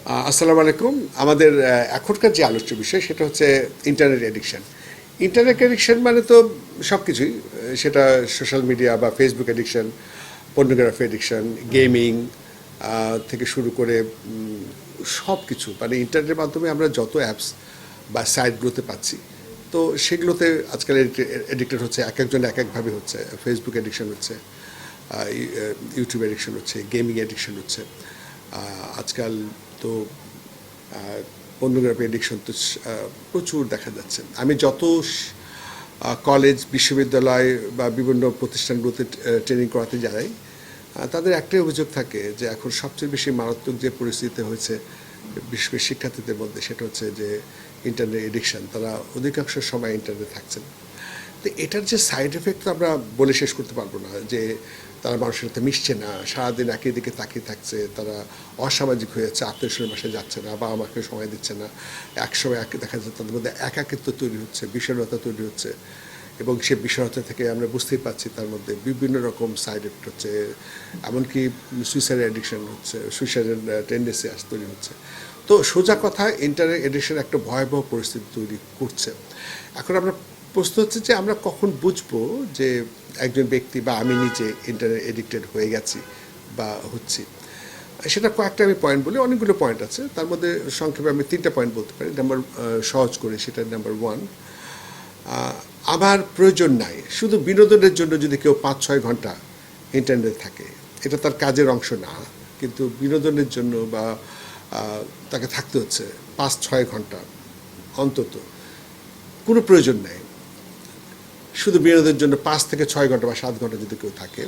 আসসালামু আলাইকুম। আমাদের এখনকার যে আলোচ্য বিষয় সেটা হচ্ছে ইন্টারনেট অ্যাডিকশন। ইন্টারনেট অ্যাডিকশন মানে তো সব কিছুই, সেটা সোশ্যাল মিডিয়া বা Facebook addiction, pornography addiction, gaming থেকে শুরু করে সব কিছু, মানে ইন্টারনেটের মাধ্যমে আমরা যত অ্যাপস বা সাইটগুলোতে পাচ্ছি, তো সেগুলোতে আজকাল এডিক্টেড হচ্ছে, এক একজন এক একভাবে হচ্ছে। ফেসবুক অ্যাডিকশন হচ্ছে, ইউটিউব অ্যাডিকশন হচ্ছে, গেমিং অ্যাডিকশন হচ্ছে, আজকাল তো পর্নোগ্রাফি অ্যাডিকশন তো প্রচুর দেখা যাচ্ছে। আমি যত কলেজ, বিশ্ববিদ্যালয় বা বিভিন্ন প্রতিষ্ঠানগুলোতে ট্রেনিং করাতে যাই, তাদের একটাই অভিযোগ থাকে যে এখন সবচেয়ে বেশি মারাত্মক যে পরিস্থিতি হয়েছে বিশেষ করে শিক্ষার্থীদের মধ্যে, সেটা হচ্ছে যে ইন্টারনেট এডিকশন। তারা অধিকাংশ সময় ইন্টারনেটে থাকছেন। তো এটার যে সাইড এফেক্ট আমরা বলে শেষ করতে পারবো না। যে তারা মানুষের সাথে মিশছে না, সারাদিন একই দিকে তাকিয়ে থাকছে, তারা অসামাজিক হয়ে যাচ্ছে, আত্মীয়স্বজনের বাসায় যাচ্ছে না, বা আমাকে সময় দিচ্ছে না। একসময় দেখা যাচ্ছে তাদের মধ্যে একাকিত্ব তৈরি হচ্ছে, বিষণ্ণতা তৈরি হচ্ছে, এবং সে বিষণ্ণতা থেকে আমরা বুঝতেই পারছি তার মধ্যে বিভিন্ন রকম সাইড এফেক্ট হচ্ছে, এমনকি সুইসাইড অ্যাডিকশন হচ্ছে, সুইসাইডের টেন্ডেন্সি তৈরি হচ্ছে। তো সোজা কথা, ইন্টারনেট এডিকশন একটা ভয়াবহ পরিস্থিতি তৈরি করছে। এখন আমরা প্রশ্ন হচ্ছে যে আমরা কখন বুঝবো যে একজন ব্যক্তি বা আমি নিজে ইন্টারনেট এডিক্টেড হয়ে গেছি বা হচ্ছি। সেটা কয়েকটা আমি পয়েন্ট বলি, অনেকগুলো পয়েন্ট আছে, তার মধ্যে সংক্ষেপে আমি 3টা পয়েন্ট বলতে পারি। সহজ করে সেটা নাম্বার 1, আমার প্রয়োজন নাই, শুধু বিনোদনের জন্য যদি কেউ 5-6 ঘন্টা ইন্টারনেটে থাকে, এটা তার কাজের অংশ না, কিন্তু বিনোদনের জন্য বা তাকে থাকতে হচ্ছে 5-6 ঘন্টা অন্তত, কোনো প্রয়োজন নেই। শুধু বিনোদনের জন্য 5 থেকে 6 ঘন্টা বা 7 ঘন্টা যদি কেউ থাকে,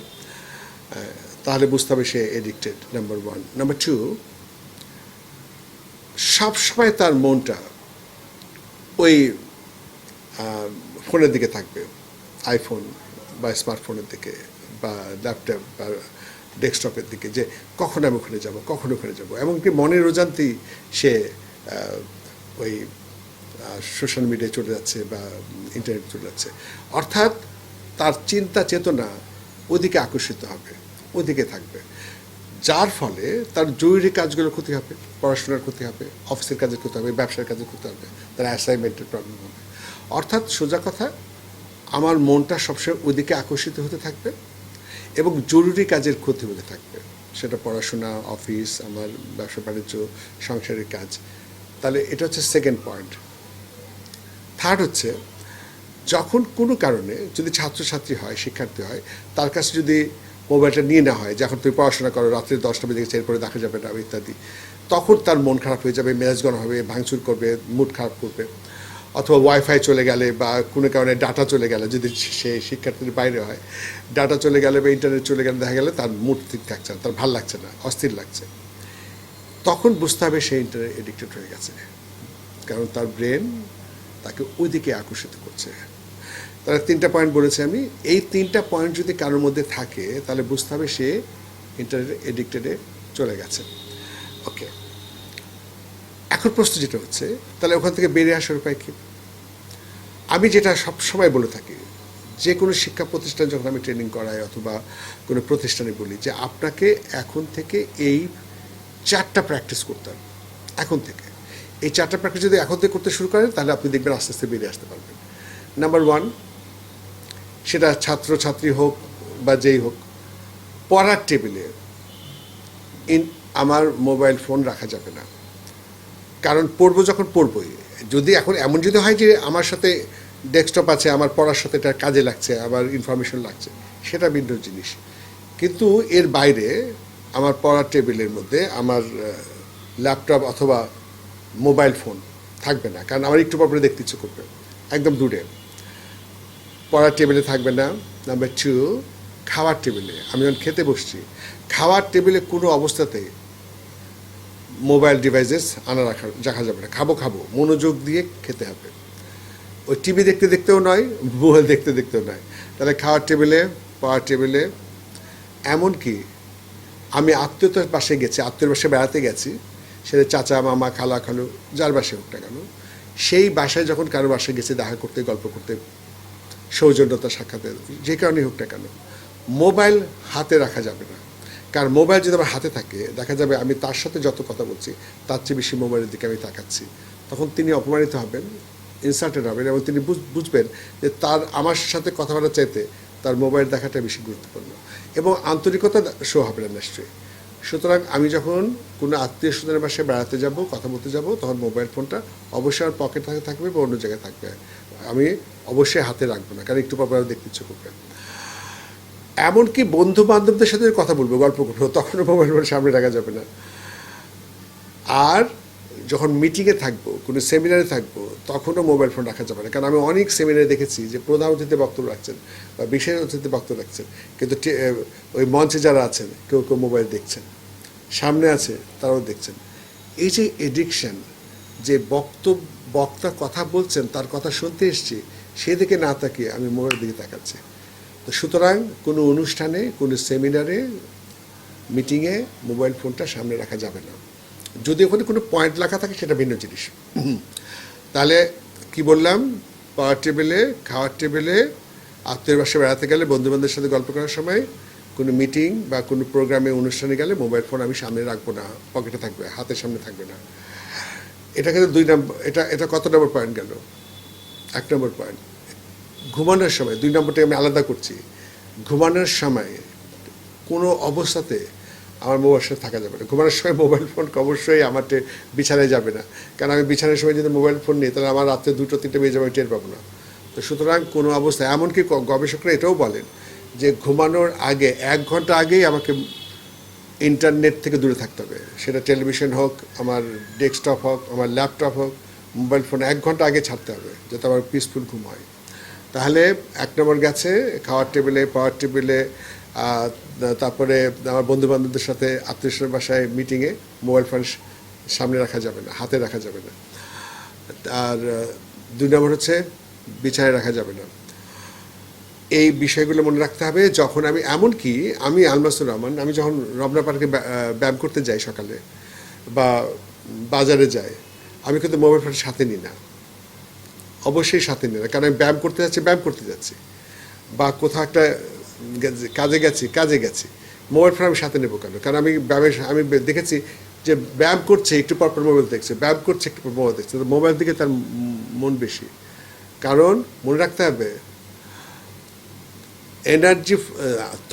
তাহলে বুঝতে হবে সে এডিক্টেড, নাম্বার 1। নাম্বার 2, সবসময় তার মনটা ওই ফোনের দিকে থাকবে, আইফোন বা স্মার্টফোনের দিকে বা ল্যাপটপ বা ডেস্কটপের দিকে, যে কখন আমি ওখানে যাব, কখন ওখানে যাব। এমনকি মনের অজান্তেই সে ওই সোশ্যাল মিডিয়ায় চলে যাচ্ছে বা ইন্টারনেট চলে যাচ্ছে। অর্থাৎ তার চিন্তা চেতনা ওদিকে আকর্ষিত হবে, ওদিকে থাকবে, যার ফলে তার জরুরি কাজগুলোর ক্ষতি হবে, পড়াশোনার ক্ষতি হবে, অফিসের কাজের ক্ষতি হবে, ব্যবসার কাজের ক্ষতি হবে, তার অ্যাসাইনমেন্টের প্রবলেম হবে। অর্থাৎ সোজা কথা, আমার মনটা সবসময় ওদিকে আকর্ষিত হতে থাকবে এবং জরুরি কাজের ক্ষতি হতে থাকবে, সেটা পড়াশোনা, অফিস, আমার ব্যবসা বাণিজ্য, সংসারের কাজ। তাহলে এটা হচ্ছে সেকেন্ড পয়েন্ট। থার্ড হচ্ছে, যখন কোনো কারণে যদি ছাত্রছাত্রী হয়, শিক্ষার্থী হয়, তার কাছে যদি মোবাইলটা নিয়ে না হয়, যখন তুমি পড়াশোনা করো, রাত্রি 10টা বেজে গেছে, এরপরে দেখা যাবে না ইত্যাদি, তখন তার মন খারাপ হয়ে যাবে, মেজাজ গরম হবে, ভাঙচুর করবে, মুড খারাপ করবে। অথবা ওয়াইফাই চলে গেলে বা কোনো কারণে ডাটা চলে গেলে, যদি সে শিক্ষার্থীর বাইরে হয়, ডাটা চলে গেলে বা ইন্টারনেট চলে গেলে, দেখা গেলে তার মুড ঠিক থাকছে না, তার ভাল লাগছে না, অস্থির লাগছে, তখন বুঝতে হবে সে ইন্টারনেট এডিক্টেড হয়ে গেছে, কারণ তার ব্রেন তাকে ওইদিকে আকর্ষিত করছে। তারা 3টা পয়েন্ট বলেছে আমি, এই 3টা পয়েন্ট যদি কারোর মধ্যে থাকে, তাহলে বুঝতে হবে সে ইন্টারনেট এডিক্টেডে চলে গেছে। ওকে, এখন প্রশ্ন যেটা হচ্ছে, তাহলে ওখান থেকে বেরিয়ে আসার উপায় কী? আমি যেটা সবসময় বলে থাকি, যে কোনো শিক্ষা প্রতিষ্ঠান যখন আমি ট্রেনিং করাই অথবা কোনো প্রতিষ্ঠানে বলি যে আপনাকে এখন থেকে এই 4টা প্র্যাকটিস করতে হবে। এখন থেকে এই 4টা প্র্যাকটিস যদি এখন থেকে করতে শুরু করেন, তাহলে আপনি দেখবেন আস্তে আস্তে বেরিয়ে আসতে পারবেন। নাম্বার 1, সেটা ছাত্রছাত্রী হোক বা যেই হোক, পড়ার টেবিলে আমার মোবাইল ফোন রাখা যাবে না। কারণ পড়বো যখন পড়বই, যদি এখন এমন যদি হয় যে আমার সাথে ডেস্কটপ আছে, আমার পড়ার সাথে এটা কাজে লাগছে, আমার ইনফরমেশন লাগছে, সেটা ভিন্ন জিনিস। কিন্তু এর বাইরে আমার পড়ার টেবিলের মধ্যে আমার ল্যাপটপ অথবা মোবাইল ফোন থাকবে না, কারণ আমার একটু পরে দেখতে ইচ্ছে করবে, একদম দূরে। পড়ার টেবিলে থাকবে না। নাম্বার 2, খাওয়ার টেবিলে, আমি যখন খেতে বসছি, খাওয়ার টেবিলে কোনো অবস্থাতেই মোবাইল ডিভাইসেস রাখা যাবে না। খাবো মনোযোগ দিয়ে খেতে হবে, ওই টিভি দেখতে দেখতেও নয়, মোবাইল দেখতে দেখতেও নয়। তাহলে খাওয়ার টেবিলে, পড়ার টেবিলে, এমনকি আমি আত্মীয়তার বাসায় গেছি, আত্মীয়র বাসায় বেড়াতে গেছি, সেটা চাচা, মামা, খালা, খালু, যার বাসায় হোক না কেন, সেই বাসায় যখন কারো বাসায় গেছে দেখা করতে, গল্প করতে, সৌজন্যতা সাক্ষাতে, যে কারণেই হোক না কেন, মোবাইল হাতে রাখা যাবে না। কারণ মোবাইল যদি আমার হাতে থাকে দেখা যাবে আমি তার সাথে যত কথা বলছি তার চেয়ে বেশি মোবাইলের দিকে আমি তাকাচ্ছি, তখন তিনি অপমানিত হবেন, ইনসাল্টেড হবেন, এবং তিনি বুঝবেন যে তার আমার সাথে কথা বলার চাইতে তার মোবাইল দেখাটা বেশি গুরুত্বপূর্ণ, এবং আন্তরিকতা শো হবে না নিশ্চয়ই। সুতরাং আমি যখন কোনো আত্মীয় স্বজনের বাসায় বেড়াতে যাব, কথা বলতে যাব, তখন মোবাইল ফোনটা অবশ্যই আমার পকেটে থাকবে বা অন্য জায়গায় থাকবে, আমি অবশ্যই হাতে রাখবো না, কারণ একটু পর দেখতে ইচ্ছে করবে। এমনকি বন্ধু বান্ধবদের সাথে কথা বলবো, গল্প করবো, তখনও মোবাইল ফোন সামনে রাখা যাবে না। আর যখন মিটিংয়ে থাকবো, কোনো সেমিনারে থাকবো, তখনও মোবাইল ফোন রাখা যাবে না, কারণ আমি অনেক সেমিনারে দেখেছি যে প্রধান অতিথি বক্তব্য রাখছেন বা বিশেষ অতিথি বক্তব্য রাখছেন, কিন্তু ওই মঞ্চে যারা আছেন কেউ কেউ মোবাইল দেখছেন, সামনে আছে তারাও দেখছেন। এই যে এডিকশন, যে বক্তা কথা বলছেন, তার কথা শুনতে এসছি, সেদিকে না তাকিয়ে আমি মোবাইলের দিকে তাকাচ্ছি। তো সুতরাং কোনো অনুষ্ঠানে, কোনো সেমিনারে, মিটিংয়ে মোবাইল ফোনটা সামনে রাখা যাবে না। যদি ওখানে কোনো পয়েন্ট লেখা থাকে সেটা ভিন্ন জিনিস। তাহলে কি বললাম, পাওয়ার টেবিলে, খাওয়ার টেবিলে, আত্মীয়ের বাসায় বেড়াতে গেলে, বন্ধুবান্ধবের সাথে গল্প করার সময়, কোনো মিটিং বা কোনো প্রোগ্রামে, অনুষ্ঠানে গেলে মোবাইল ফোন আমি সামনে রাখবো না, পকেটে থাকবে, হাতের সামনে থাকবে না। এটা কিন্তু 2 নম্বর, এটা কত নম্বর পয়েন্ট গেল? 1 নম্বর পয়েন্ট। ঘুমানোর সময়, 2 নম্বরটা আমি আলাদা করছি। ঘুমানোর সময় কোনো অবস্থাতে আমার মোবাইল সাথে থাকা যাবে না। ঘুমানোর সময় মোবাইল ফোন অবশ্যই আমার বিছানায় যাবে না, কারণ আমি বিছানার সময় যদি মোবাইল ফোন নিই তাহলে আমার রাত্রে 2-3 বেজে যাবে, টের পাবো না। তো সুতরাং কোনো অবস্থায়, এমনকি গবেষকরা এটাও বলেন যে ঘুমানোর আগে 1 ঘন্টা আগেই আমাকে ইন্টারনেট থেকে দূরে থাকতে হবে, সেটা টেলিভিশন হোক, আমার ডেস্কটপ হোক, আমার ল্যাপটপ হোক, মোবাইল ফোন 1 ঘন্টা আগে ছাড়তে হবে, যাতে আমার পিসফুল ঘুম হয়। তাহলে 1 নম্বর গেছে, খাওয়ার টেবিলে, পাওয়ার টেবিলে, তারপরে আমার বন্ধুবান্ধবদের সাথে, আত্মীয়স্বজনের বাসায়, মিটিংয়ে মোবাইল ফোন সামনে রাখা যাবে না, হাতে রাখা যাবে না। আর 2 নম্বর হচ্ছে বিছানায় রাখা যাবে না। এই বিষয়গুলো মনে রাখতে হবে। যখন এমনকি আমি আলমাসুর রহমান, আমি যখন রমনা পার্কে ব্যায়াম করতে যাই সকালে বা বাজারে যাই, আমি কিন্তু মোবাইল ফোন সাথে নিই না, অবশ্যই সাথে নিই না, কারণ আমি ব্যায়াম করতে যাচ্ছি, বা কোথাও একটা কাজে গেছি, মোবাইল ফোন আমি সাথে নেবো কেন? কারণ আমি দেখেছি যে ব্যায়াম করছে, একটু পর মোবাইল দেখছে, ব্যায়াম করছে, একটু পর মোবাইল দেখছে, তো মোবাইল দিকে তার মন বেশি। কারণ মনে রাখতে হবে, energy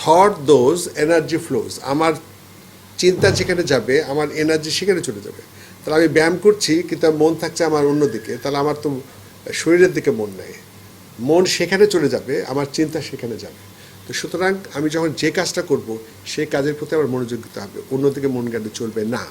thought those, energy flows. আমার চিন্তা যেখানে যাবে, আমার এনার্জি সেখানে চলে যাবে। তাহলে আমি ব্যায়াম করছি কিন্তু মন থাকছে আমার অন্যদিকে, তাহলে আমার তো শরীরের দিকে মন নেই, মন সেখানে চলে যাবে, আমার চিন্তা সেখানে যাবে। তো সুতরাং আমি যখন যে কাজটা করব, সেই কাজের প্রতি আমার মনোযোগ দিতে হবে, অন্যদিকে মন গেলে চলবে না।